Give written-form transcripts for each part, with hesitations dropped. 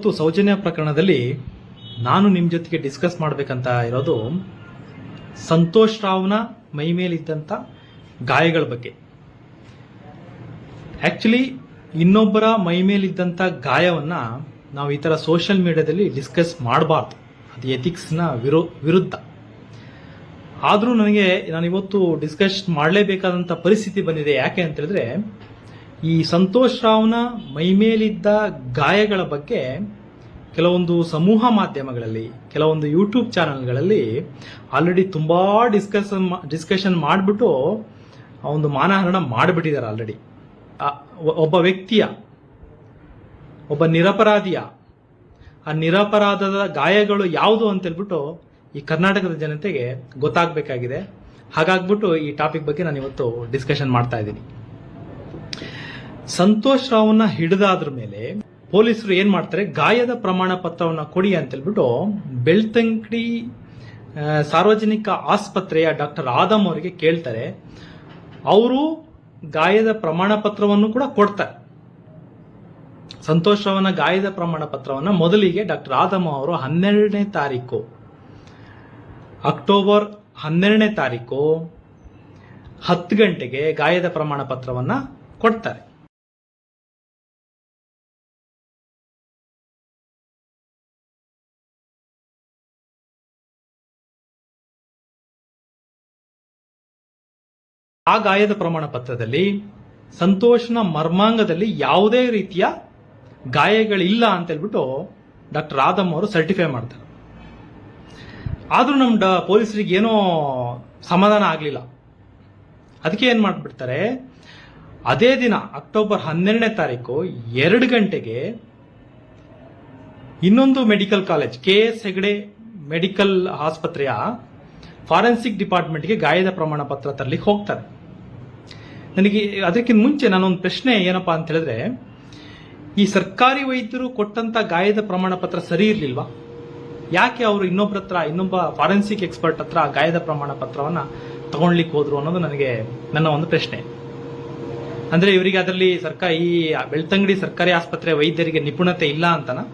ಇವತ್ತು ಸೌಜನ್ಯ ಪ್ರಕರಣದಲ್ಲಿ ನಾನು ನಿಮ್ಮ ಜೊತೆಗೆ ಡಿಸ್ಕಸ್ ಮಾಡಬೇಕಂತ ಇರೋದು ಸಂತೋಷ್ ರಾವ್ನ ಮೈ ಮೇಲಿದ್ದಂಥ ಗಾಯಗಳ ಬಗ್ಗೆ. ಆಕ್ಚುಲಿ ಇನ್ನೊಬ್ಬರ ಮೈ ಮೇಲಿದ್ದಂಥ ಗಾಯವನ್ನ ನಾವು ಈ ಥರ ಸೋಷಿಯಲ್ ಮೀಡಿಯಾದಲ್ಲಿ ಡಿಸ್ಕಸ್ ಮಾಡಬಾರ್ದು, ಅದು ಎಥಿಕ್ಸ್ನ ವಿರುದ್ಧ. ಆದರೂ ನಾನಿವತ್ತು ಡಿಸ್ಕಸ್ ಮಾಡಲೇಬೇಕಾದಂಥ ಪರಿಸ್ಥಿತಿ ಬಂದಿದೆ. ಯಾಕೆ ಅಂತ ಹೇಳಿದ್ರೆ, ಈ ಸಂತೋಷ್ ರಾವ್ನ ಮೈ ಮೇಲಿದ್ದ ಗಾಯಗಳ ಬಗ್ಗೆ ಕೆಲವೊಂದು ಸಮೂಹ ಮಾಧ್ಯಮಗಳಲ್ಲಿ, ಕೆಲವೊಂದು ಯೂಟ್ಯೂಬ್ ಚಾನೆಲ್ಗಳಲ್ಲಿ ಆಲ್ರೆಡಿ ತುಂಬಾ ಡಿಸ್ಕಷನ್ ಮಾಡಿಬಿಟ್ಟು ಒಂದು ಮಾನಹರಣ ಮಾಡಿಬಿಟ್ಟಿದ್ದಾರೆ ಆಲ್ರೆಡಿ. ಒಬ್ಬ ವ್ಯಕ್ತಿಯ, ಒಬ್ಬ ನಿರಪರಾಧಿಯ ಆ ನಿರಪರಾಧದ ಗಾಯಗಳು ಯಾವುದು ಅಂತ ಹೇಳ್ಬಿಟ್ಟು ಈ ಕರ್ನಾಟಕದ ಜನತೆಗೆ ಗೊತ್ತಾಗಬೇಕಾಗಿದೆ. ಹಾಗಾಗ್ಬಿಟ್ಟು ಈ ಟಾಪಿಕ್ ಬಗ್ಗೆ ನಾನು ಇವತ್ತು ಡಿಸ್ಕಷನ್ ಮಾಡ್ತಾ ಇದ್ದೀನಿ. ಸಂತೋಷ್ ರಾವ್ನ ಹಿಡಿದಾದ್ರ ಮೇಲೆ ಪೊಲೀಸರು ಏನ್ ಮಾಡ್ತಾರೆ, ಗಾಯದ ಪ್ರಮಾಣ ಪತ್ರವನ್ನ ಕೊಡಿ ಅಂತ ಹೇಳ್ಬಿಟ್ಟು ಬೆಳ್ತಂಗಡಿ ಸಾರ್ವಜನಿಕ ಆಸ್ಪತ್ರೆಯ ಡಾಕ್ಟರ್ ಆದಮ್ ಅವರಿಗೆ ಕೇಳ್ತಾರೆ. ಅವರು ಗಾಯದ ಪ್ರಮಾಣ ಪತ್ರವನ್ನು ಕೂಡ ಕೊಡ್ತಾರೆ. ಸಂತೋಷ್ ರಾವ್ನ ಗಾಯದ ಪ್ರಮಾಣ ಪತ್ರವನ್ನ ಮೊದಲಿಗೆ ಡಾಕ್ಟರ್ ಆದಮ್ ಅವರು 12ನೇ ತಾರೀಕು, ಅಕ್ಟೋಬರ್ 12ನೇ ತಾರೀಕು 10 ಗಂಟೆಗೆ ಗಾಯದ ಪ್ರಮಾಣ ಪತ್ರವನ್ನ ಕೊಡ್ತಾರೆ. ಆ ಗಾಯದ ಪ್ರಮಾಣ ಪತ್ರದಲ್ಲಿ ಸಂತೋಷ್ನ ಮರ್ಮಾಂಗದಲ್ಲಿ ಯಾವುದೇ ರೀತಿಯ ಗಾಯಗಳಿಲ್ಲ ಅಂತ ಹೇಳ್ಬಿಟ್ಟು ಡಾಕ್ಟರ್ ಆದಮ್ ಅವರು ಸರ್ಟಿಫೈ ಮಾಡ್ತಾರೆ. ಆದ್ರೂ ನಮ್ಮ ಪೊಲೀಸರಿಗೆ ಏನೋ ಸಮಾಧಾನ ಆಗಲಿಲ್ಲ. ಅದಕ್ಕೆ ಏನ್ ಮಾಡ್ಬಿಡ್ತಾರೆ, ಅದೇ ದಿನ ಅಕ್ಟೋಬರ್ 12ನೇ ತಾರೀಕು 2 ಗಂಟೆಗೆ ಇನ್ನೊಂದು medical college, KS Hegde medical ಆಸ್ಪತ್ರೆಯ ಫಾರೆನ್ಸಿಕ್ ಡಿಪಾರ್ಟ್ಮೆಂಟ್ಗೆ ಗಾಯದ ಪ್ರಮಾಣ ಪತ್ರ ತರಲಿಕ್ಕೆ ಹೋಗ್ತಾರೆ. ನನಗೆ ಅದಕ್ಕಿಂತ ಮುಂಚೆ ನಾನೊಂದು ಪ್ರಶ್ನೆ ಏನಪ್ಪಾ ಅಂತ ಹೇಳಿದ್ರೆ, ಈ ಸರ್ಕಾರಿ ವೈದ್ಯರು ಕೊಟ್ಟಂತ ಗಾಯದ ಪ್ರಮಾಣ ಪತ್ರ ಸರಿ ಇರ್ಲಿಲ್ವಾ? ಯಾಕೆ ಅವರು ಇನ್ನೊಬ್ಬ ಫಾರೆನ್ಸಿಕ್ ಎಕ್ಸ್ಪರ್ಟ್ ಹತ್ರ ಗಾಯದ ಪ್ರಮಾಣ ಪತ್ರವನ್ನ ತಗೊಳ್ಲಿಕ್ಕೆ ಹೋದ್ರು ಅನ್ನೋದು ನನ್ನ ಒಂದು ಪ್ರಶ್ನೆ. ಅಂದ್ರೆ ಇವರಿಗೆ ಅದರಲ್ಲಿ ಈ ಬೆಳ್ತಂಗಡಿ ಸರ್ಕಾರಿ ಆಸ್ಪತ್ರೆ ವೈದ್ಯರಿಗೆ ನಿಪುಣತೆ ಇಲ್ಲ ಅಂತನಾ?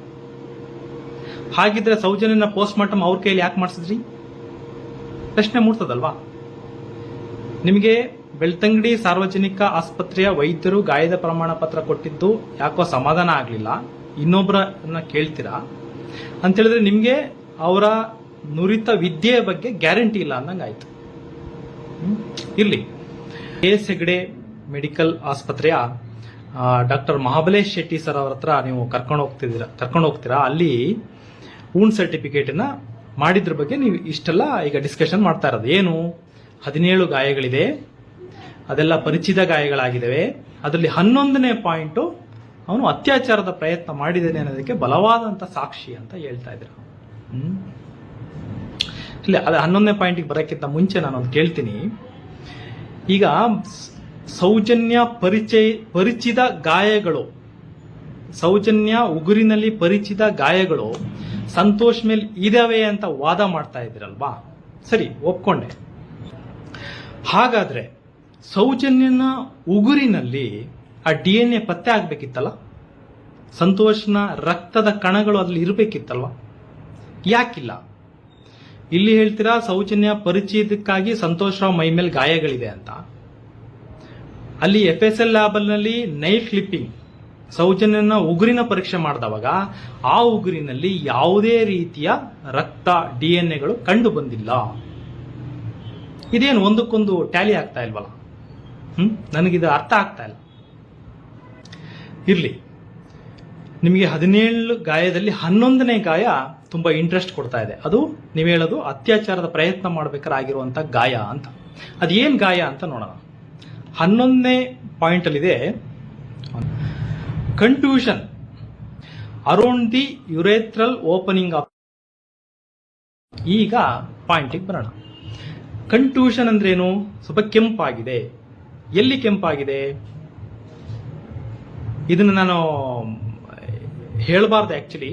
ಹಾಗಿದ್ರೆ ಸೌಜನ್ಯನ ಪೋಸ್ಟ್ ಮಾರ್ಟಮ್ ಅವ್ರ ಕೈಯಲ್ಲಿ ಯಾಕೆ ಮಾಡಿಸಿದ್ರಿ? ಪ್ರಶ್ನೆ ಮೂಡ್ತದಲ್ವಾ? ನಿಮಗೆ ಬೆಳ್ತಂಗಡಿ ಸಾರ್ವಜನಿಕ ಆಸ್ಪತ್ರೆಯ ವೈದ್ಯರು ಗಾಯದ ಪ್ರಮಾಣ ಪತ್ರ ಕೊಟ್ಟಿದ್ದು ಯಾಕೋ ಸಮಾಧಾನ ಆಗಲಿಲ್ಲ, ಇನ್ನೊಬ್ಬರನ್ನ ಕೇಳ್ತೀರಾ ಅಂತ ಹೇಳಿದ್ರೆ ನಿಮಗೆ ಅವರ ನುರಿತ ವಿದ್ಯೆಯ ಬಗ್ಗೆ ಗ್ಯಾರಂಟಿ ಇಲ್ಲ ಅಂದಂಗಾಯ್ತು. ಇರ್ಲಿ, KS ಹೆಗಡೆ ಮೆಡಿಕಲ್ ಆಸ್ಪತ್ರೆಯ ಡಾಕ್ಟರ್ ಮಹಾಬಲೇಶ್ ಶೆಟ್ಟಿ ಸರ್ ಅವರ ಹತ್ರ ನೀವು ಕರ್ಕೊಂಡು ಹೋಗ್ತೀರಾ. ಅಲ್ಲಿ ವೂಂಡ್ ಸರ್ಟಿಫಿಕೇಟ್ ಮಾಡಿದ್ರ ಬಗ್ಗೆ ನೀವು ಇಷ್ಟೆಲ್ಲ ಈಗ ಡಿಸ್ಕಷನ್ ಮಾಡ್ತಾ ಇರೋದು. ಏನು 17 ಗಾಯಗಳಿದೆ, ಅದೆಲ್ಲ ಪರಿಚಿತ ಗಾಯಗಳಾಗಿದ್ದಾವೆ. ಅದರಲ್ಲಿ 11ನೇ ಪಾಯಿಂಟ್ ಅವನು ಅತ್ಯಾಚಾರದ ಪ್ರಯತ್ನ ಮಾಡಿದ್ದಾನೆ ಅನ್ನೋದಕ್ಕೆ ಬಲವಾದಂತ ಸಾಕ್ಷಿ ಅಂತ ಹೇಳ್ತಾ ಇದ್ರು. ಇಲ್ಲ, ಅದ 11ನೇ ಪಾಯಿಂಟ್ಗೆ ಬರೋಕ್ಕಿಂತ ಮುಂಚೆ ನಾನೊಂದು ಕೇಳ್ತೀನಿ. ಈಗ ಸೌಜನ್ಯ ಪರಿಚಿತ ಗಾಯಗಳು, ಸೌಜನ್ಯ ಉಗುರಿನಲ್ಲಿ ಪರಿಚಿತ ಗಾಯಗಳು ಸಂತೋಷ್ ಮೇಲೆ ಇದಾವೆ ಅಂತ ವಾದ ಮಾಡ್ತಾ ಇದ್ರಲ್ವಾ? ಸರಿ, ಒಪ್ಕೊಂಡೆ. ಹಾಗಾದ್ರೆ ಸೌಜನ್ಯನ ಉಗುರಿನಲ್ಲಿ ಆ DNA ಪತ್ತೆ ಆಗ್ಬೇಕಿತ್ತಲ್ಲ, ಸಂತೋಷ್ನ ರಕ್ತದ ಕಣಗಳು ಅಲ್ಲಿ ಇರಬೇಕಿತ್ತಲ್ವಾ? ಯಾಕಿಲ್ಲ? ಇಲ್ಲಿ ಹೇಳ್ತೀರಾ ಸೌಜನ್ಯ ಪರಿಚಯದಕ್ಕಾಗಿ ಸಂತೋಷ್ ರಾವ್ ಮೈ ಮೇಲೆ ಗಾಯಗಳಿದೆ ಅಂತ. ಅಲ್ಲಿ FSL ಲ್ಯಾಬಲ್ನಲ್ಲಿ ನೈಲ್ ಕ್ಲಿಪ್ಪಿಂಗ್ ಸೌಜನ್ಯನ ಉಗುರಿನ ಪರೀಕ್ಷೆ ಮಾಡಿದವಾಗ ಆ ಉಗುರಿನಲ್ಲಿ ಯಾವುದೇ ರೀತಿಯ ರಕ್ತ DNA ಕಂಡು ಬಂದಿಲ್ಲ. ಇದೇನು ಒಂದಕ್ಕೊಂದು ಟ್ಯಾಲಿ ಆಗ್ತಾ ಇಲ್ವಲ್ಲ? ನನಗಿದು ಅರ್ಥ ಆಗ್ತಾ ಇಲ್ಲ. ಇರ್ಲಿ, ನಿಮಗೆ 17 ಗಾಯದಲ್ಲಿ 11ನೇ ಗಾಯ ತುಂಬಾ ಇಂಟ್ರೆಸ್ಟ್ ಕೊಡ್ತಾ ಇದೆ. ಅದು ನೀವು ಹೇಳೋದು ಅತ್ಯಾಚಾರದ ಪ್ರಯತ್ನ ಮಾಡ್ಬೇಕಾದ್ರೆ ಆಗಿರುವಂತ ಗಾಯ ಅಂತ. ಅದೇನ್ ಗಾಯ ಅಂತ ನೋಡೋಣ. 11ನೇ ಪಾಯಿಂಟ್ ಅಲ್ಲಿದೆ, ಕಂಟ್ಯೂಷನ್ ಅರೌಂಡ್ ದಿ ಯುರೇಥ್ರಲ್ ಓಪನಿಂಗ್ ಆಫ್. ಈಗ ಪಾಯಿಂಟಿಗೆ ಬರೋಣ. ಕಂಟ್ಯೂಷನ್ ಅಂದ್ರೇನು? ಸ್ವಲ್ಪ ಕೆಂಪಾಗಿದೆ. ಎಲ್ಲಿ ಕೆಂಪಾಗಿದೆ? ಇದನ್ನ ನಾನು ಹೇಳಬಾರ್ದು ಆಕ್ಚುಲಿ,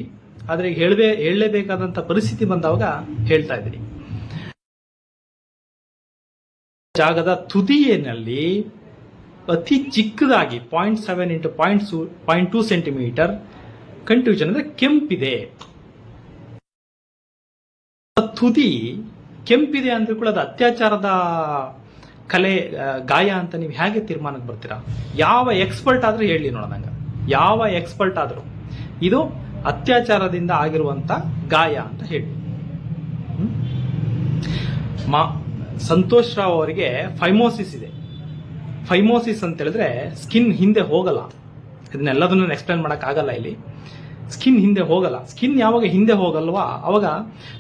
ಆದ್ರೆ ಹೇಳಲೇಬೇಕಾದಂತ ಪರಿಸ್ಥಿತಿ ಬಂದಾಗ ಹೇಳ್ತಾ ಇದ್ದೀನಿ. ಜಾಗದ ತುದಿಯಲ್ಲಿ ಅತಿ ಚಿಕ್ಕದಾಗಿ 0.7 into 0.2 ಸೆಂಟಿಮೀಟರ್ ಕನ್ಫ್ಯೂಷನ್ ಅಂದ್ರೆ ಕೆಂಪಿದೆ, ತುದಿ ಕೆಂಪಿದೆ ಅಂದ್ರೆ ಕೂಡ ಅದು ಅತ್ಯಾಚಾರದ ಕಲೆ ಗಾಯ ಅಂತ ನೀವು ಹೇಗೆ ತೀರ್ಮಾನಕ್ಕೆ ಬರ್ತೀರಾ? ಯಾವ ಎಕ್ಸ್ಪರ್ಟ್ ಆದ್ರೂ ಹೇಳಿ ನೋಡೋಣ. ಯಾವ ಎಕ್ಸ್ಪರ್ಟ್ ಆದ್ರೂ ಇದು ಅತ್ಯಾಚಾರದಿಂದ ಆಗಿರುವಂತ ಗಾಯ ಅಂತ ಹೇಳಿ. ಸಂತೋಷ್ ರಾವ್ ಅವರಿಗೆ ಫೈಮೋಸಿಸ್ ಇದೆ. ಫೈಮೋಸಿಸ್ ಅಂತ ಹೇಳಿದ್ರೆ ಸ್ಕಿನ್ ಹಿಂದೆ ಹೋಗಲ್ಲ. ಇದನ್ನೆಲ್ಲದನ್ನು ಎಕ್ಸ್ಪ್ಲೇನ್ ಮಾಡಕ್ ಆಗಲ್ಲ ಇಲ್ಲಿ. ಸ್ಕಿನ್ ಹಿಂದೆ ಹೋಗಲ್ಲ. ಸ್ಕಿನ್ ಯಾವಾಗ ಹಿಂದೆ ಹೋಗಲ್ವಾ ಅವಾಗ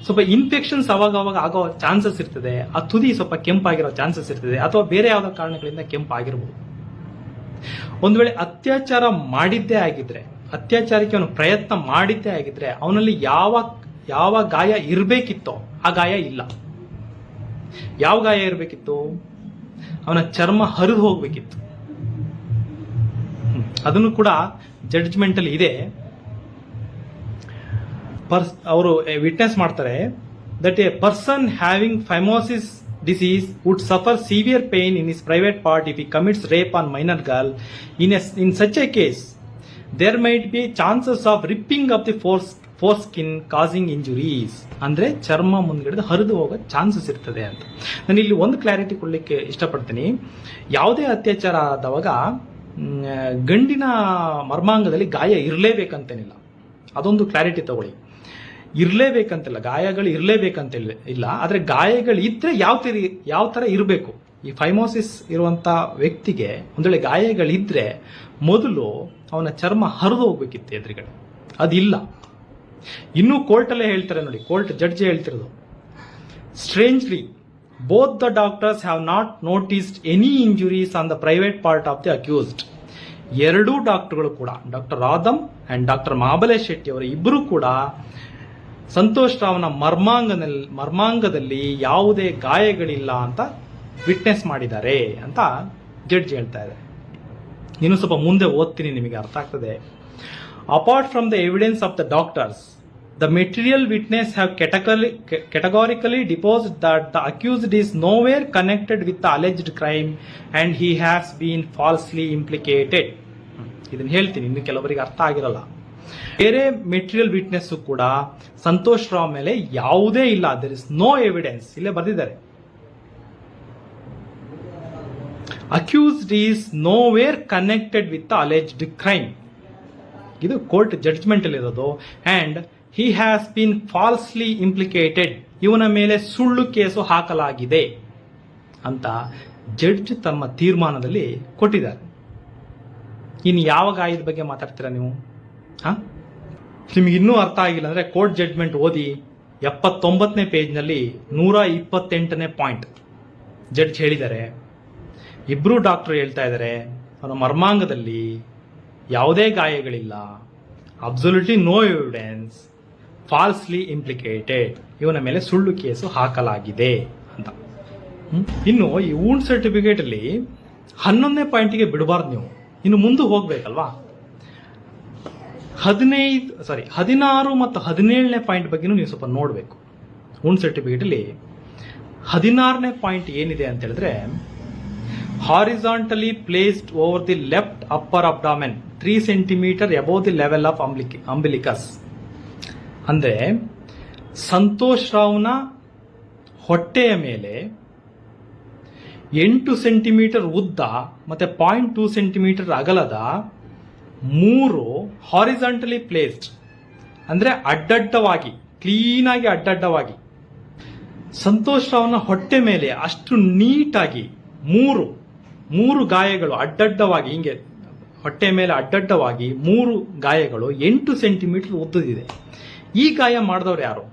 ಸ್ವಲ್ಪ ಇನ್ಫೆಕ್ಷನ್ಸ್ ಅವಾಗ ಆಗೋ ಚಾನ್ಸಸ್ ಇರ್ತದೆ. ಆ ತುದಿ ಸ್ವಲ್ಪ ಕೆಂಪಾಗಿರೋ ಚಾನ್ಸಸ್ ಇರ್ತದೆ, ಅಥವಾ ಬೇರೆ ಯಾವ್ದೋ ಕಾರಣಗಳಿಂದ ಕೆಂಪಾಗಿರ್ಬೋದು. ಒಂದು ವೇಳೆ ಅತ್ಯಾಚಾರ ಮಾಡಿದ್ದೇ ಆಗಿದ್ರೆ, ಅತ್ಯಾಚಾರಕ್ಕೆ ಅವನು ಪ್ರಯತ್ನ ಮಾಡಿದ್ದೇ ಆಗಿದ್ರೆ, ಅವನಲ್ಲಿ ಯಾವ ಗಾಯ ಇರಬೇಕಿತ್ತೋ ಆ ಗಾಯ ಇಲ್ಲ. ಯಾವ ಗಾಯ ಇರಬೇಕಿತ್ತು? ಅವನ ಚರ್ಮ ಹರಿದು ಹೋಗ್ಬೇಕಿತ್ತು. ಅದನ್ನು ಕೂಡ ಜಡ್ಜ್ಮೆಂಟ್ ಅಲ್ಲಿ ಇದೆ. ಅವರು ವಿಟ್ನೆಸ್ ಮಾಡ್ತಾರೆ that a person having phimosis disease would suffer severe pain in his private part if he commits rape on minor girl. In such a case, there might be chances of ripping of the foreskin causing injuries. ಅಂದ್ರೆ ಚರ್ಮ ಮುಂದ್ಗಡೆ ಹರಿದು ಹೋಗೋ chances ಇರ್ತದೆ ಅಂತ. ನಾನು ಇಲ್ಲಿ ಒಂದು ಕ್ಲಾರಿಟಿ ಕೊಡ್ಲಿಕ್ಕೆ ಇಷ್ಟಪಡ್ತೀನಿ. ಯಾವುದೇ ಅತ್ಯಾಚಾರ ಆದವಾಗ ಗಂಡಿನ ಮರ್ಮಾಂಗದಲ್ಲಿ ಗಾಯ ಇರಲೇಬೇಕಂತೇನಿಲ್ಲ. ಅದೊಂದು ಕ್ಲಾರಿಟಿ ತಗೊಳ್ಳಿ. ಇರಲೇಬೇಕಂತಿಲ್ಲ, ಗಾಯಗಳು ಇರಲೇಬೇಕಂತ ಇಲ್ಲ. ಆದ್ರೆ ಗಾಯಗಳಿದ್ರೆ ಯಾವ ತರ ಇರಬೇಕು. ಈ ಫೈಮೋಸಿಸ್ ಇರುವಂತ ವ್ಯಕ್ತಿಗೆ ಒಂದ್ ವೇಳೆ ಗಾಯಗಳಿದ್ರೆ ಮೊದಲು ಅವನ ಚರ್ಮ ಹರಿದು ಹೋಗ್ಬೇಕಿತ್ತು ಎದುರುಗಡೆ. ಅದಿಲ್ಲ. ಇನ್ನೂ ಕೋರ್ಟಲ್ಲೇ ಹೇಳ್ತಾರೆ ನೋಡಿ, ಕೋರ್ಟ್ ಜಡ್ಜ್ ಹೇಳ್ತಿರೋದು, strangely both the doctors have not noticed any injuries on the private part of the accused. ಎರಡೂ ಡಾಕ್ಟರ್ಗಳು ಕೂಡ, doctor Radham and doctor Mahabalesh Shetty ಅವರು ಇಬ್ಬರು ಕೂಡ ಸಂತೋಷ್ ರಾವ್ನ ಮರ್ಮಾಂಗದಲ್ಲಿ ಯಾವುದೇ ಗಾಯಗಳಿಲ್ಲ ಅಂತ ವಿಟ್ನೆಸ್ ಮಾಡಿದ್ದಾರೆ ಅಂತ ಜಡ್ಜ್ ಹೇಳ್ತಾ ಇದೆ. ಇನ್ನು ಸ್ವಲ್ಪ ಮುಂದೆ ಓದ್ತೀನಿ, ನಿಮಗೆ ಅರ್ಥ ಆಗ್ತದೆ. Apart from the evidence of the doctors, the material witness have categorically deposed that the accused is nowhere connected with the alleged crime and he has been falsely implicated. ಇದನ್ನ ಹೇಳ್ತೀನಿ, ಇನ್ನು ಕೆಲವರಿಗೆ ಅರ್ಥ ಆಗಿರಲ್ಲ. ಬೇರೆ ಮೆಟೀರಿಯಲ್ ವಿಟ್ನೆಸ್ ಕೂಡ ಸಂತೋಷ್ ರಾವ್ ಮೇಲೆ ಯಾವುದೇ ಇಲ್ಲ. There is no evidence. ಇಲ್ಲೇ ಬರೆದಿದ್ದಾರೆ, accused is nowhere connected with the alleged crime. ಇದು ಕೋರ್ಟ್ ಜಡ್ಜ್ಮೆಂಟ್ ಅಲ್ಲಿ ಇರೋದು. And he has been falsely implicated, ಇವನ ಮೇಲೆ ಸುಳ್ಳು ಕೇಸು ಹಾಕಲಾಗಿದೆ ಅಂತ ಜಡ್ಜ್ ತಮ್ಮ ತೀರ್ಮಾನದಲ್ಲಿ ಕೊಟ್ಟಿದ್ದಾರೆ. ಇನ್ನು ಯಾವ ಗಾಯದ ಬಗ್ಗೆ ಮಾತಾಡ್ತೀರಾ ನೀವು? ನಿಮ್ಗೆ ಇನ್ನೂ ಅರ್ಥ ಆಗಿಲ್ಲ ಅಂದ್ರೆ ಕೋರ್ಟ್ ಜಡ್ಜ್ಮೆಂಟ್ ಓದಿ. 79ನೇ ಪೇಜ್ನಲ್ಲಿ 128ನೇ ಪಾಯಿಂಟ್ ಜಡ್ಜ್ ಹೇಳಿದ್ದಾರೆ. ಇಬ್ರು ಡಾಕ್ಟರ್ ಹೇಳ್ತಾ ಇದ್ದಾರೆ ಅವನ ಮರ್ಮಾಂಗದಲ್ಲಿ ಯಾವುದೇ ಗಾಯಗಳಿಲ್ಲ, absolutely no evidence, falsely implicated, ಇವನ ಮೇಲೆ ಸುಳ್ಳು ಕೇಸು ಹಾಕಲಾಗಿದೆ ಅಂತ. ಇನ್ನು ಈ ವೂಂಡ್ ಸರ್ಟಿಫಿಕೇಟ್ ಅಲ್ಲಿ 11ನೇ ಪಾಯಿಂಟ್ಗೆ ಬಿಡಬಾರ್ದು ನೀವು, ಇನ್ನು ಮುಂದೆ ಹೋಗ್ಬೇಕಲ್ವಾ. 16 ಮತ್ತು 17ನೇ ಪಾಯಿಂಟ್ ಬಗ್ಗೆನೂ ನೀವು ಸ್ವಲ್ಪ ನೋಡಬೇಕು. ವೂಂಡ್ ಸರ್ಟಿಫಿಕೇಟ್ ಅಲ್ಲಿ 16ನೇ ಪಾಯಿಂಟ್ ಏನಿದೆ ಅಂತ ಹೇಳಿದ್ರೆ, horizontally placed over the left upper abdomen 3 centimetre above the level of umbilicus. ಅಂದ್ರೆ ಸಂತೋಷ್ ರಾವ್ನ ಹೊಟ್ಟೆಯ ಮೇಲೆ 8 ಸೆಂಟಿಮೀಟರ್ ಉದ್ದ ಮತ್ತೆ 0.2 ಸೆಂಟಿಮೀಟರ್ ಅಗಲದ 3 ಹಾರಿಜಾಂಟಲಿ ಪ್ಲೇಸ್ಡ್, ಅಂದ್ರೆ ಅಡ್ಡಡ್ಡವಾಗಿ, ಕ್ಲೀನ್ ಆಗಿ ಅಡ್ಡಡ್ಡವಾಗಿ ಸಂತೋಷ್ ರಾವ್ನ ಹೊಟ್ಟೆ ಮೇಲೆ ಅಷ್ಟು ನೀಟಾಗಿ ಮೂರು ಗಾಯಗಳು ಅಡ್ಡಡ್ಡವಾಗಿ, ಹಿಂಗೆ ಹೊಟ್ಟೆ ಮೇಲೆ ಅಡ್ಡಡ್ಡವಾಗಿ 3 ಗಾಯಗಳು 8 ಸೆಂಟಿಮೀಟರ್ ಉದ್ದದಿದೆ. ಈ ಗಾಯ ಮಾಡಿದವ್ರು ಯಾರು?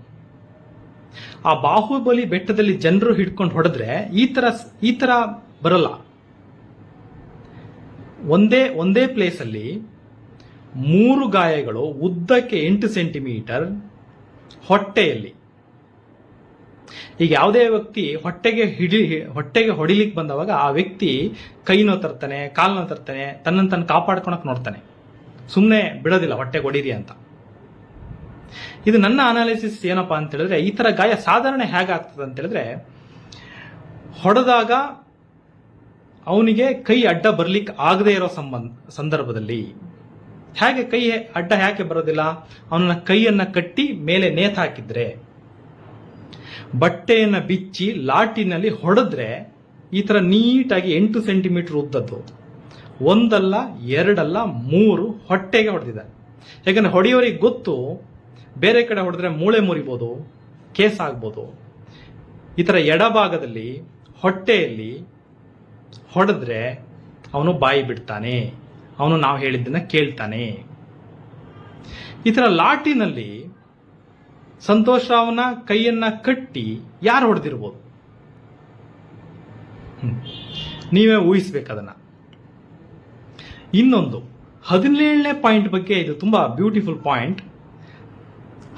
ಆ ಬಾಹುಬಲಿ ಬೆಟ್ಟದಲ್ಲಿ ಜನರು ಹಿಡ್ಕೊಂಡು ಹೊಡೆದ್ರೆ ಈ ತರ ಬರಲ್ಲ. ಒಂದೇ ಪ್ಲೇಸ್ ಅಲ್ಲಿ 3 ಗಾಯಗಳು ಉದ್ದಕ್ಕೆ 8 ಸೆಂಟಿಮೀಟರ್ ಹೊಟ್ಟೆಯಲ್ಲಿ. ಈಗ ಯಾವುದೇ ವ್ಯಕ್ತಿ ಹೊಟ್ಟೆಗೆ ಹೊಡಿಲಿಕ್ಕೆ ಬಂದವಾಗ ಆ ವ್ಯಕ್ತಿ ಕೈನೋ ತರ್ತಾನೆ, ಕಾಲ್ನೋ ತರ್ತಾನೆ, ತನ್ನನ್ನು ಕಾಪಾಡ್ಕೊಳಕ್ ನೋಡ್ತಾನೆ, ಸುಮ್ಮನೆ ಬಿಡೋದಿಲ್ಲ ಹೊಟ್ಟೆಗೆ ಹೊಡೀರಿ ಅಂತ. ಇದು ನನ್ನ ಅನಾಲಿಸಿಸ್ ಏನಪ್ಪಾ ಅಂತ ಹೇಳಿದ್ರೆ, ಈ ತರ ಗಾಯ ಸಾಧಾರಣ ಹೇಗಾಗ್ತದೆ ಅಂತ ಹೇಳಿದ್ರೆ, ಹೊಡೆದಾಗ ಅವನಿಗೆ ಕೈ ಅಡ್ಡ ಬರ್ಲಿಕ್ಕೆ ಆಗದೆ ಇರೋ ಸಂದರ್ಭದಲ್ಲಿ ಹೇಗೆ ಕೈ ಅಡ್ಡ ಯಾಕೆ ಬರೋದಿಲ್ಲ? ಅವನ ಕೈಯನ್ನ ಕಟ್ಟಿ ಮೇಲೆ ನೇತು ಹಾಕಿದ್ರೆ, ಬಟ್ಟೆಯನ್ನ ಬಿಚ್ಚಿ ಲಾಟಿನಲ್ಲಿ ಹೊಡೆದ್ರೆ ಈ ತರ ನೀಟಾಗಿ 8 ಸೆಂಟಿಮೀಟರ್ ಉದ್ದದ್ದು, ಒಂದಲ್ಲ ಎರಡಲ್ಲ 3 ಹೊಟ್ಟೆಗೆ ಹೊಡೆದಿದ್ದಾರೆ. ಯಾಕಂದ್ರೆ ಹೊಡೆಯೋರಿಗೆ ಗೊತ್ತು, ಬೇರೆ ಕಡೆ ಹೊಡೆದ್ರೆ ಮೂಳೆ ಮುರಿಬೋದು, ಕೇಸ್ ಆಗ್ಬೋದು. ಈ ತರ ಎಡಭಾಗದಲ್ಲಿ ಹೊಟ್ಟೆಯಲ್ಲಿ ಹೊಡೆದ್ರೆ ಅವನು ಬಾಯಿ ಬಿಡ್ತಾನೆ, ಅವನು ನಾವು ಹೇಳಿದ್ದನ್ನ ಕೇಳ್ತಾನೆ. ಈ ತರ ಲಾಟಿನಲ್ಲಿ ಸಂತೋಷ್ ರಾವ್ನ ಕೈಯನ್ನ ಕಟ್ಟಿ ಯಾರು ಹೊಡೆದಿರ್ಬೋದು? ನೀವೇ ಊಹಿಸ್ಬೇಕದನ್ನ. ಇನ್ನೊಂದು 17ನೇ ಪಾಯಿಂಟ್ ಬಗ್ಗೆ, ಇದು ತುಂಬಾ ಬ್ಯೂಟಿಫುಲ್ ಪಾಯಿಂಟ್.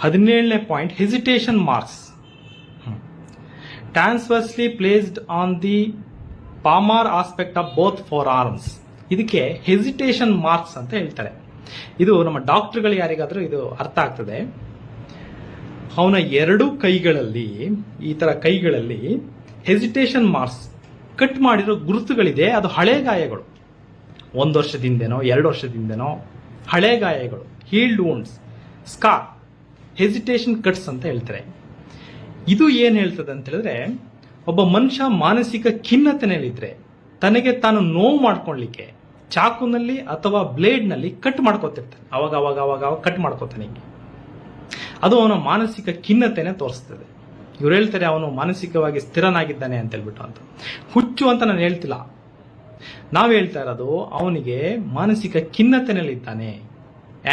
17ನೇ point, hesitation marks transversely placed on the palmar aspect of both forearms. ಇದಕ್ಕೆ ಹೆಸಿಟೇಷನ್ ಮಾರ್ಕ್ಸ್ ಅಂತ ಹೇಳ್ತಾರೆ. ಇದು ನಮ್ಮ ಡಾಕ್ಟರ್ಗಳು ಯಾರಿಗಾದ್ರೂ ಇದು ಅರ್ಥ ಆಗ್ತದೆ. ಅವನ 2 ಕೈಗಳಲ್ಲಿ, ಈ ತರ ಕೈಗಳಲ್ಲಿ ಹೆಸಿಟೇಷನ್ ಮಾರ್ಕ್ಸ್, ಕಟ್ ಮಾಡಿರೋ ಗುರುತುಗಳಿದೆ. ಅದು ಹಳೆ ಗಾಯಗಳು, 1 ವರ್ಷದಿಂದನೋ 2 ವರ್ಷದಿಂದನೋ ಹಳೆ ಗಾಯಗಳು, healed wounds, scar, hesitation cuts ಅಂತ ಹೇಳ್ತಾರೆ. ಇದು ಏನ್ ಹೇಳ್ತದೆ ಅಂತ ಹೇಳಿದ್ರೆ, ಒಬ್ಬ ಮನುಷ್ಯ ಮಾನಸಿಕ ಖಿನ್ನತೆನಲ್ಲಿದ್ರೆ ತನಗೆ ತಾನು ನೋವು ಮಾಡ್ಕೊಳ್ಲಿಕ್ಕೆ ಚಾಕುನಲ್ಲಿ ಅಥವಾ ಬ್ಲೇಡ್ನಲ್ಲಿ ಕಟ್ ಮಾಡ್ಕೋತಿರ್ತಾನೆ. ಅವಾಗ ಕಟ್ ಮಾಡ್ಕೋತಾನೆ. ಅದು ಅವನ ಮಾನಸಿಕ ಖಿನ್ನತೆನೆ ತೋರಿಸ್ತದೆ. ಇವ್ರು ಹೇಳ್ತಾರೆ ಅವನು ಮಾನಸಿಕವಾಗಿ ಸ್ಥಿರನಾಗಿದ್ದಾನೆ ಅಂತ ಹೇಳ್ಬಿಟ್ಟು. ಅಂತ ಹುಚ್ಚು ಅಂತ ನಾನು ಹೇಳ್ತಿಲ್ಲ, ನಾವು ಹೇಳ್ತಾ ಇರೋದು ಅವನಿಗೆ ಮಾನಸಿಕ ಖಿನ್ನತೆನಲ್ಲಿದ್ದಾನೆ,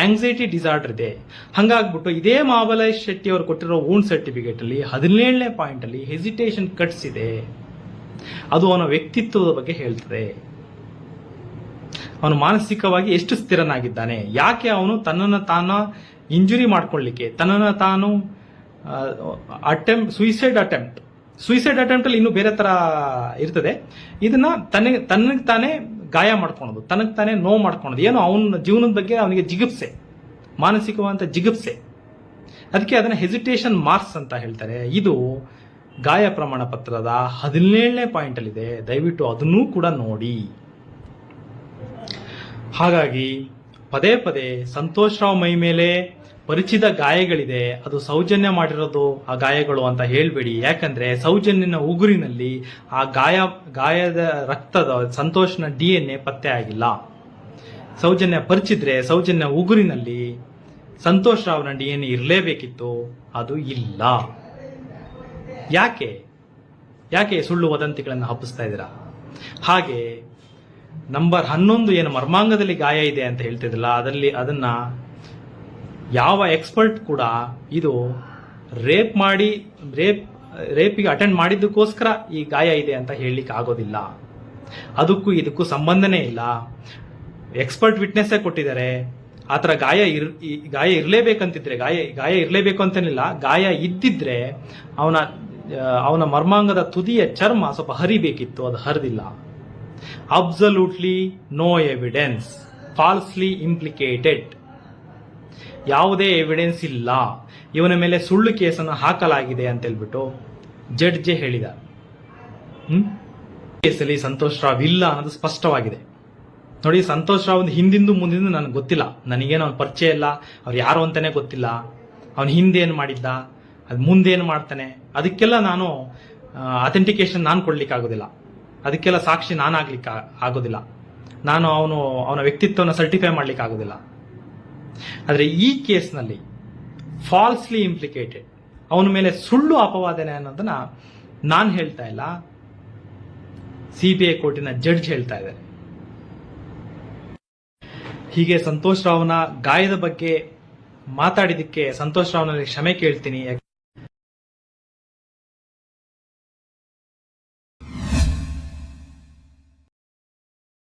ಆಂಗ್ಸೈಟಿ ಡಿಸಾರ್ಡರ್ ಇದೆ. ಹಂಗಾಗ್ಬಿಟ್ಟು ಇದೇ ಮಹಾಬಲೇಶ್ ಶೆಟ್ಟಿ ಅವರು ಕೊಟ್ಟಿರೋ ವೂಂಡ್ ಸರ್ಟಿಫಿಕೇಟ್ ಅಲ್ಲಿ 17ನೇ ಪಾಯಿಂಟ್ ಅಲ್ಲಿ ಹೆಸಿಟೇಷನ್ ಕಟ್ಸ್ ಇದೆ. ಅದು ಅವನ ವ್ಯಕ್ತಿತ್ವದ ಬಗ್ಗೆ ಹೇಳ್ತದೆ. ಅವನು ಮಾನಸಿಕವಾಗಿ ಎಷ್ಟು ಸ್ಥಿರನಾಗಿದ್ದಾನೆ, ಯಾಕೆ ಅವನು ತನ್ನನ್ನು ತಾನು ಇಂಜುರಿ ಮಾಡ್ಕೊಳ್ಳಿಕ್ಕೆ, ತನ್ನನ್ನು ತಾನು ಸೂಸೈಡ್ ಅಟೆಂಪ್ಟ್ ಅಲ್ಲಿ ಇನ್ನೂ ಬೇರೆ ತರ ಇರ್ತದೆ. ಇದನ್ನ ತನಗೆ ತಾನೇ ಗಾಯ ಮಾಡ್ಕೊಳೋದು, ತನಗೆ ತಾನೇ ನೋವು ಮಾಡ್ಕೊಳೋದು, ಏನೋ ಅವನ ಜೀವನದ ಬಗ್ಗೆ ಅವನಿಗೆ ಜಿಗುಪ್ಸೆ, ಮಾನಸಿಕವಾದ ಜಿಗುಪ್ಸೆ. ಅದಕ್ಕೆ ಅದನ್ನ ಹೆಸಿಟೇಷನ್ ಮಾರ್ಕ್ಸ್ ಅಂತ ಹೇಳ್ತಾರೆ. ಇದು ಗಾಯ ಪ್ರಮಾಣ ಪತ್ರದ 17ನೇ ಪಾಯಿಂಟ್ ಅಲ್ಲಿ ಇದೆ. ದಯವಿಟ್ಟು ಅದನ್ನೂ ಕೂಡ ನೋಡಿ. ಹಾಗಾಗಿ ಪದೇ ಪದೇ ಸಂತೋಷ್ ರಾವ್ ಮೈ ಮೇಲೆ ಪರಿಚಿತ ಗಾಯಗಳಿದೆ, ಅದು ಸೌಜನ್ಯ ಮಾಡಿರೋದು ಆ ಗಾಯಗಳು ಅಂತ ಹೇಳ್ಬೇಡಿ. ಯಾಕಂದ್ರೆ ಸೌಜನ್ಯನ ಉಗುರಿನಲ್ಲಿ ಆ ಗಾಯದ ರಕ್ತದ ಸಂತೋಷ್ನ DNA ಪತ್ತೆ ಆಗಿಲ್ಲ. ಸೌಜನ್ಯ ಪರಿಚಿದ್ರೆ ಸೌಜನ್ಯ ಉಗುರಿನಲ್ಲಿ ಸಂತೋಷ್ ರಾವ್ನ DNA ಇರಲೇಬೇಕಿತ್ತು, ಅದು ಇಲ್ಲ. ಯಾಕೆ ಸುಳ್ಳು ವದಂತಿಗಳನ್ನು ಹಬ್ಬಿಸ್ತಾ ಇದ್ದೀರಾ? ಹಾಗೆ ನಂಬರ್ 11 ಏನು ಮರ್ಮಾಂಗದಲ್ಲಿ ಗಾಯ ಇದೆ ಅಂತ ಹೇಳ್ತಿದ್ರಲ್ಲ, ಅದನ್ನ ಯಾವ ಎಕ್ಸ್ಪರ್ಟ್ ಕೂಡ ಇದು ರೇಪಿಗೆ ಅಟೆಂಡ್ ಮಾಡಿದ್ದಕ್ಕೋಸ್ಕರ ಈ ಗಾಯ ಇದೆ ಅಂತ ಹೇಳಲಿಕ್ಕೆ ಆಗೋದಿಲ್ಲ. ಅದಕ್ಕೂ ಇದಕ್ಕೂ ಸಂಬಂಧನೇ ಇಲ್ಲ. ಎಕ್ಸ್ಪರ್ಟ್ ವಿಟ್ನೆಸ್ಸೇ ಕೊಟ್ಟಿದ್ದಾರೆ. ಆತರ ಗಾಯ ಇರಲೇಬೇಕಂತಿದ್ರೆ, ಗಾಯ ಇರಲೇಬೇಕು ಅಂತೇನಿಲ್ಲ, ಗಾಯ ಇದ್ದಿದ್ರೆ ಅವನ ಮರ್ಮಾಂಗದ ತುದಿಯ ಚರ್ಮ ಸ್ವಲ್ಪ ಹರಿಬೇಕಿತ್ತು, ಅದು ಹರಿದಿಲ್ಲ. ಅಬ್ಸಲ್ಯೂಟ್ಲಿ ನೋ ಎವಿಡೆನ್ಸ್, ಫಾಲ್ಸ್ಲಿ ಇಂಪ್ಲಿಕೇಟೆಡ್, ಯಾವುದೇ ಎವಿಡೆನ್ಸ್ ಇಲ್ಲ, ಇವನ ಮೇಲೆ ಸುಳ್ಳು ಕೇಸನ್ನು ಹಾಕಲಾಗಿದೆ ಅಂತ ಹೇಳ್ಬಿಟ್ಟು ಜಡ್ಜೆ ಹೇಳಿದ. ಕೇಸಲ್ಲಿ ಸಂತೋಷ್ ರಾವ್ ಇಲ್ಲ ಅನ್ನೋದು ಸ್ಪಷ್ಟವಾಗಿದೆ. ನೋಡಿ, ಸಂತೋಷ್ ರಾವ್ ಹಿಂದಿಂದು ಮುಂದಿಂದು ನನಗೆ ಗೊತ್ತಿಲ್ಲ, ನನಗೇನು ಅವ್ನ ಪರಿಚಯ ಇಲ್ಲ, ಅವ್ರು ಯಾರು ಅಂತಾನೆ ಗೊತ್ತಿಲ್ಲ. ಅವನ ಹಿಂದೆ ಏನು ಮಾಡಿದ್ದ, ಅದು ಮುಂದೆ ಏನು ಮಾಡ್ತಾನೆ, ಅದಕ್ಕೆಲ್ಲ ನಾನು ಅಥೆಂಟಿಕೇಶನ್ ನಾನು ಕೊಡ್ಲಿಕ್ಕೆ ಆಗೋದಿಲ್ಲ, ಅದಕ್ಕೆಲ್ಲ ಸಾಕ್ಷಿ ನಾನಾಗ್ಲಿಕ್ಕೆ ಆಗೋದಿಲ್ಲ, ನಾನು ಅವನ ವ್ಯಕ್ತಿತ್ವನ ಸರ್ಟಿಫೈ ಮಾಡ್ಲಿಕ್ಕೆ ಆಗೋದಿಲ್ಲ. ಆದರೆ ಈ ಕೇಸ್ನಲ್ಲಿ ಫಾಲ್ಸ್ಲಿ ಇಂಪ್ಲಿಕೇಟೆಡ್, ಅವನ ಮೇಲೆ ಸುಳ್ಳು ಅಪವಾದನೆ ಅನ್ನೋದನ್ನ ನಾನು ಹೇಳ್ತಾ ಇಲ್ಲ, CBI ಕೋರ್ಟಿನ ಜಡ್ಜ್ ಹೇಳ್ತಾ ಇದ್ದಾರೆ. ಹೀಗೆ ಸಂತೋಷ್ ರಾವ್ನ ಗಾಯದ ಬಗ್ಗೆ ಮಾತಾಡಿದ್ದಕ್ಕೆ ಸಂತೋಷ್ ರಾವ್ನಲ್ಲಿ ಕ್ಷಮೆ ಕೇಳ್ತೀನಿ.